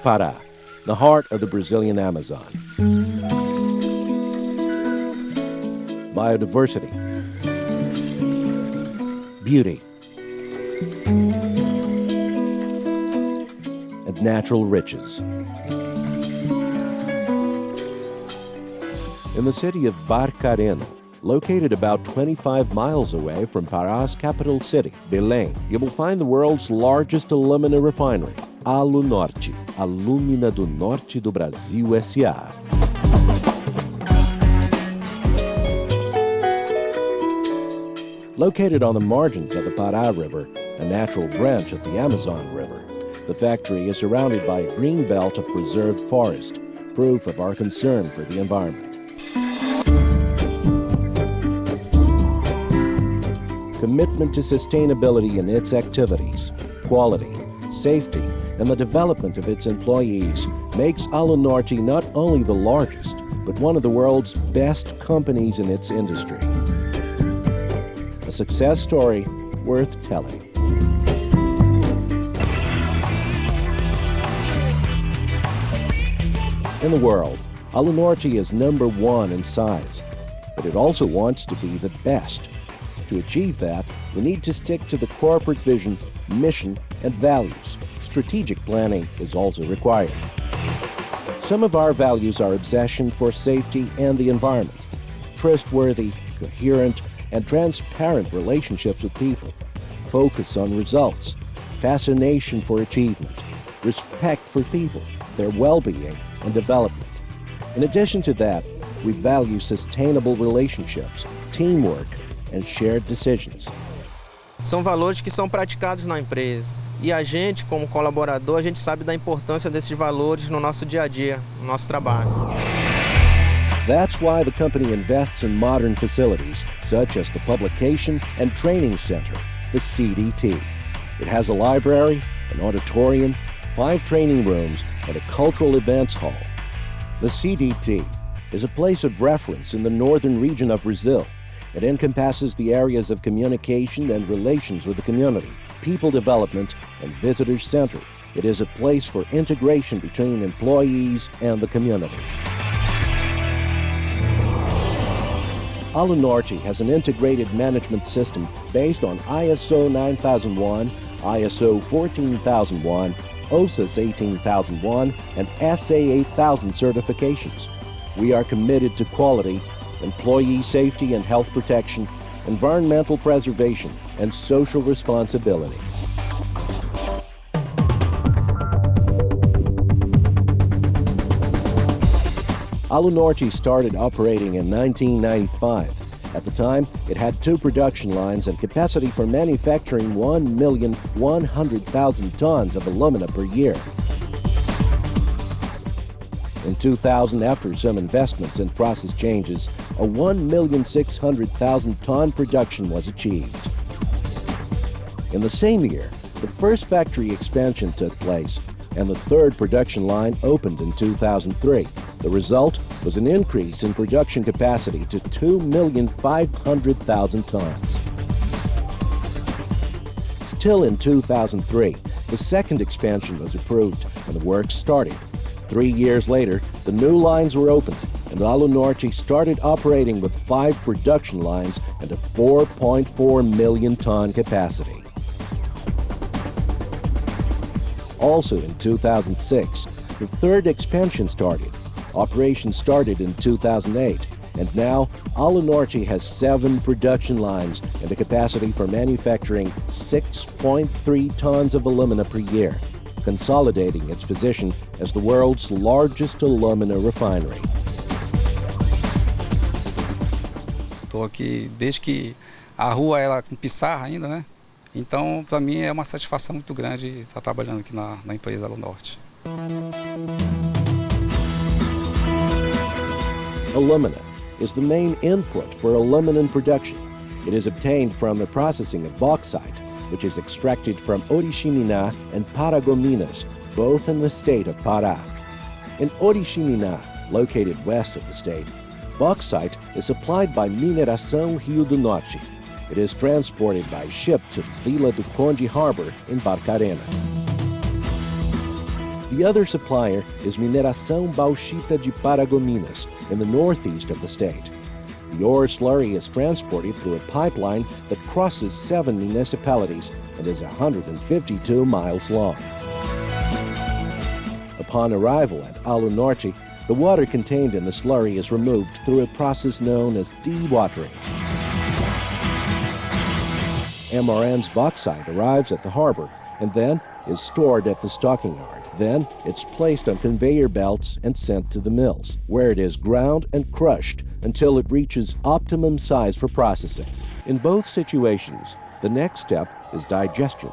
Pará, the heart of the Brazilian Amazon. Biodiversity, beauty, and natural riches. In the city of Bacarena, located about 25 miles away from Parás' capital city, Belém, you will find the world's largest alumina refinery, Alunorte, Alumina do Norte do Brasil S.A. Located on the margins of the Pará River, a natural branch of the Amazon River, the factory is surrounded by a green belt of preserved forest, proof of our concern for the environment. Commitment to sustainability in its activities, quality, safety, and the development of its employees makes Alunorte not only the largest, but one of the world's best companies in its industry. A success story worth telling. In the world, Alunorte is number one in size, but it also wants to be the best. To achieve that, we need to stick to the corporate vision, mission, and values. Strategic planning is also required. Some of our values are obsession for safety and the environment, trustworthy, coherent, and transparent relationships with people, focus on results, fascination for achievement, respect for people, their well-being, and development. In addition to that, we value sustainable relationships, teamwork, and shared decisions. São valores que são praticados na empresa. E a gente, como colaborador, a gente sabe da importância desses valores no nosso dia a dia, no nosso trabalho. That's why the company invests in modern facilities, such as the Publication and Training Center, the CDT. It has a library, an auditorium, 5 training rooms, and a cultural events hall. The CDT is a place of reference in the northern region of Brazil. It encompasses the areas of communication and relations with the community, people development, and visitors center. It is a place for integration between employees and the community. Alunorte has an integrated management system based on ISO 9001, ISO 14001, OSIS 18001, and SA 8000 certifications. We are committed to quality, employee safety and health protection, environmental preservation, and social responsibility. Alunorte started operating in 1995. At the time, it had 2 production lines and capacity for manufacturing 1,100,000 tons of alumina per year. In 2000, after some investments and process changes, a 1,600,000 ton production was achieved. In the same year, the first factory expansion took place, and the 3rd production line opened in 2003. The result was an increase in production capacity to 2,500,000 tons. Still in 2003, the 2nd expansion was approved and the work started. 3 years later, the new lines were opened, and Alunorte started operating with 5 production lines and a 4.4 million ton capacity. Also in 2006, the 3rd expansion started. Operations started in 2008, and now Alunorte has 7 production lines and a capacity for manufacturing 6.3 tons of alumina per year, consolidating its position as the world's largest alumina refinery. Estou aqui desde que a rua era com pissarra ainda, né? Então, para mim é uma satisfação muito grande estar trabalhando aqui na empresa Alunorte. Alumina is the main input for aluminum production. It is obtained from the processing of bauxite, which is extracted from Oriximiná and Paragominas, both in the state of Pará. In Oriximiná, located west of the state, Bauxite is supplied by Mineração Rio do Norte. It is transported by ship to Vila do Conde Harbor in Bacarena. The other supplier is Mineração Bauxita de Paragominas in the northeast of the state. The ore slurry is transported through a pipeline that crosses 7 municipalities and is 152 miles long. Upon arrival at Alunorte, the water contained in the slurry is removed through a process known as dewatering. MRN's bauxite arrives at the harbor and then is stored at the stocking yard. Then it's placed on conveyor belts and sent to the mills, where it is ground and crushed until it reaches optimum size for processing. In both situations, the next step is digestion,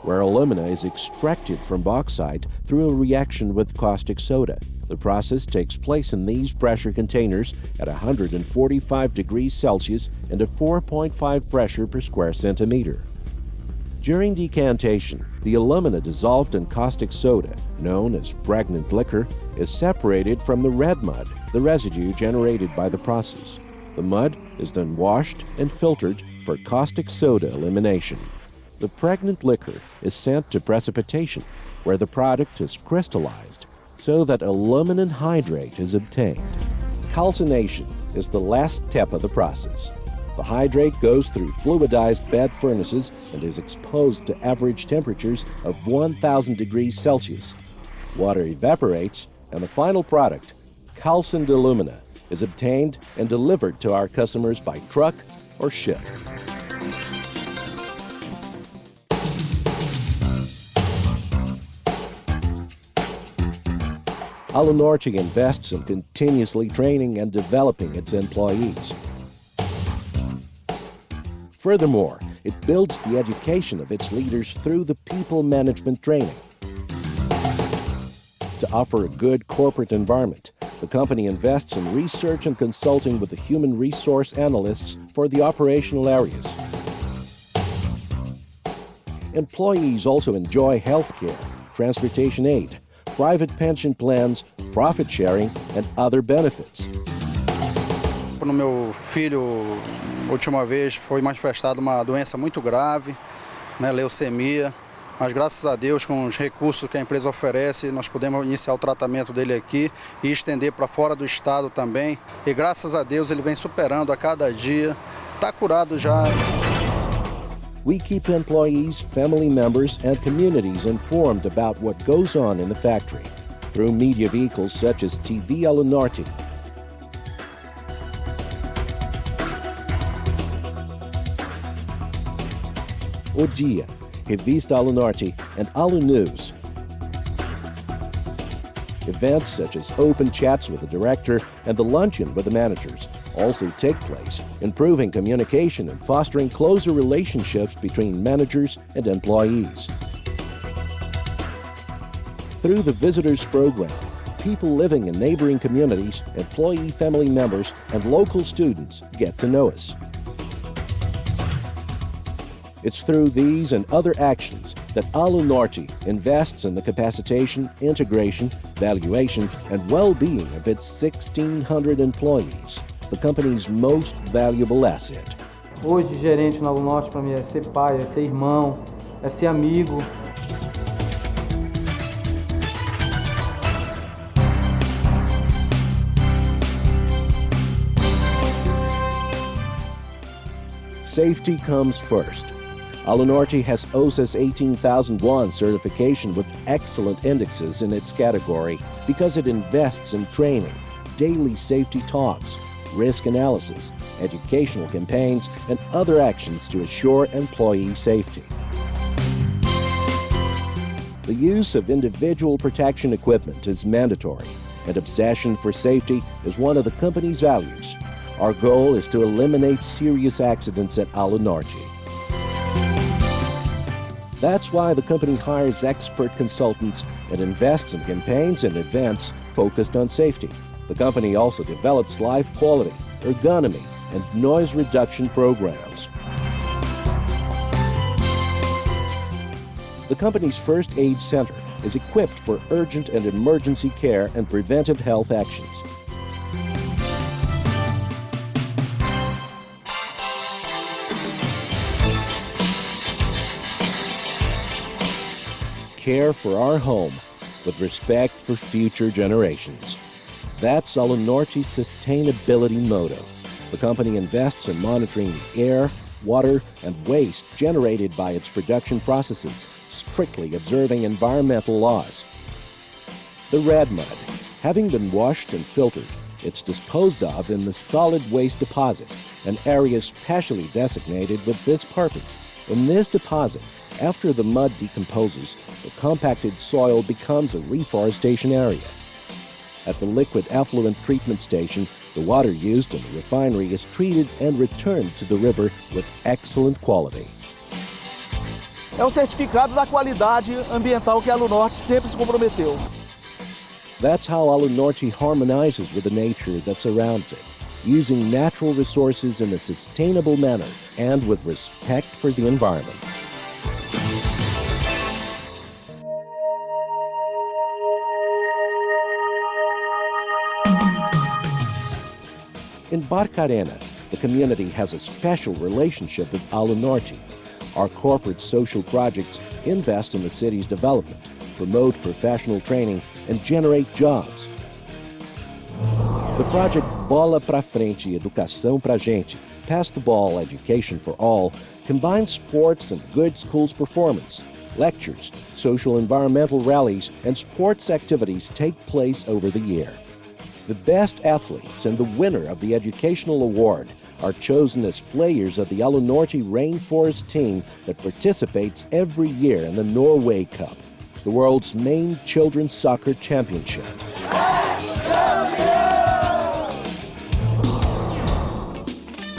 where alumina is extracted from bauxite through a reaction with caustic soda. The process takes place in these pressure containers at 145 degrees Celsius and a 4.5 pressure per square centimeter. During decantation, the alumina dissolved in caustic soda, known as pregnant liquor, is separated from the red mud, the residue generated by the process. The mud is then washed and filtered for caustic soda elimination. The pregnant liquor is sent to precipitation, where the product is crystallized, so that aluminum hydrate is obtained. Calcination is the last step of the process. The hydrate goes through fluidized bed furnaces and is exposed to average temperatures of 1,000 degrees Celsius. Water evaporates, and the final product, calcined alumina, is obtained and delivered to our customers by truck or ship. Alunorte invests in continuously training and developing its employees. Furthermore, it builds the education of its leaders through the people management training. To offer a good corporate environment, the company invests in research and consulting with the human resource analysts for the operational areas. Employees also enjoy health care, transportation aid, private pension plans, profit sharing, and other benefits. No meu filho, última vez, foi manifestada uma doença muito grave, leucemia, mas graças a Deus, com os recursos que a empresa oferece, nós podemos iniciar o tratamento dele aqui e estender para fora do estado também. E graças a Deus ele vem superando a cada dia, está curado já. We keep employees, family members, and communities informed about what goes on in the factory through media vehicles such as TV Alunorte. O Dia, Revista Alunorte, and Alu News. Events such as open chats with the director and the luncheon with the managers also take place, improving communication and fostering closer relationships between managers and employees. Through the Visitors Program, people living in neighboring communities, employee family members, and local students get to know us. It's through these and other actions that Alunorte invests in the capacitation, integration, valuation, and well-being of its 1,600 employees, the company's most valuable asset. Hoje, gerente na Alunorte para mim é ser pai, é ser irmão, é ser amigo. Safety comes first. Alunorte has OSAS 18001 certification with excellent indexes in its category because it invests in training, daily safety talks, risk analysis, educational campaigns, and other actions to assure employee safety. The use of individual protection equipment is mandatory, and obsession for safety is one of the company's values. Our goal is to eliminate serious accidents at Alunorte. That's why the company hires expert consultants and invests in campaigns and events focused on safety. The company also develops life quality, ergonomy, and noise reduction programs. The company's first aid center is equipped for urgent and emergency care and preventive health actions. care for our home with respect for future generations. That's Alunorte's sustainability motto. The company invests in monitoring the air, water, and waste generated by its production processes, strictly observing environmental laws. The red mud, having been washed and filtered, it's disposed of in the solid waste deposit, an area specially designated with this purpose. In this deposit, after the mud decomposes, the compacted soil becomes a reforestation area. At the liquid effluent treatment station, the water used in the refinery is treated and returned to the river with excellent quality. É o certificado da qualidade ambiental que a Alunorte sempre se comprometeu. That's how Alunorte harmonizes with the nature that surrounds it, using natural resources in a sustainable manner and with respect for the environment. In Bacarena, the community has a special relationship with Alunorte. Our corporate social projects invest in the city's development, promote professional training, and generate jobs. The project Bola Pra Frente, Educação Pra Gente, Pass the Ball Education for All, combines sports and good schools performance. Lectures, social environmental rallies, and sports activities take place over the year. The best athletes and the winner of the educational award are chosen as players of the Alunorte Rainforest team that participates every year in the Norway Cup, the world's main children's soccer championship.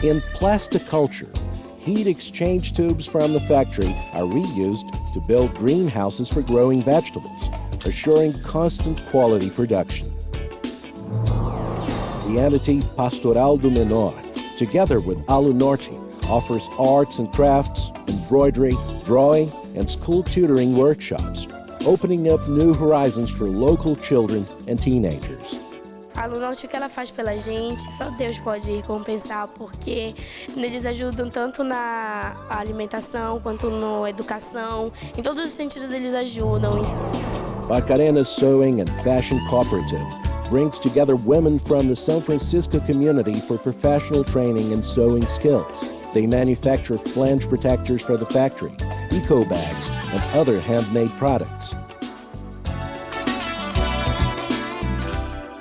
In plasticulture, heat exchange tubes from the factory are reused to build greenhouses for growing vegetables, assuring constant quality production. The entity Pastoral do Menor, together with Alunorte, offers arts and crafts, embroidery, drawing, and school tutoring workshops, opening up new horizons for local children and teenagers. A Alunorte, o que ela faz pela gente, só Deus pode compensar, porque eles ajudam tanto na alimentação quanto na educação. Em todos os sentidos eles ajudam. Bacarena's Sewing and Fashion Cooperative brings together women from the San Francisco community for professional training in sewing skills. They manufacture flange protectors for the factory, eco bags, and other handmade products.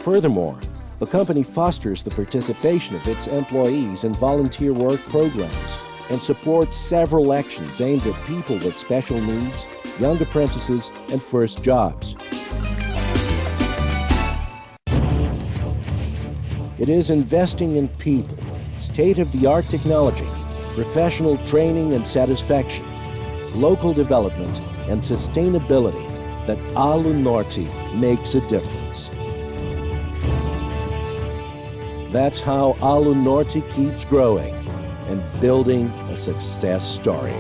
Furthermore, the company fosters the participation of its employees in volunteer work programs and supports several actions aimed at people with special needs, young apprentices, and first jobs. It is investing in people, state-of-the-art technology, professional training and satisfaction, local development, and sustainability that Alunorte makes a difference. That's how Alunorte keeps growing and building a success story.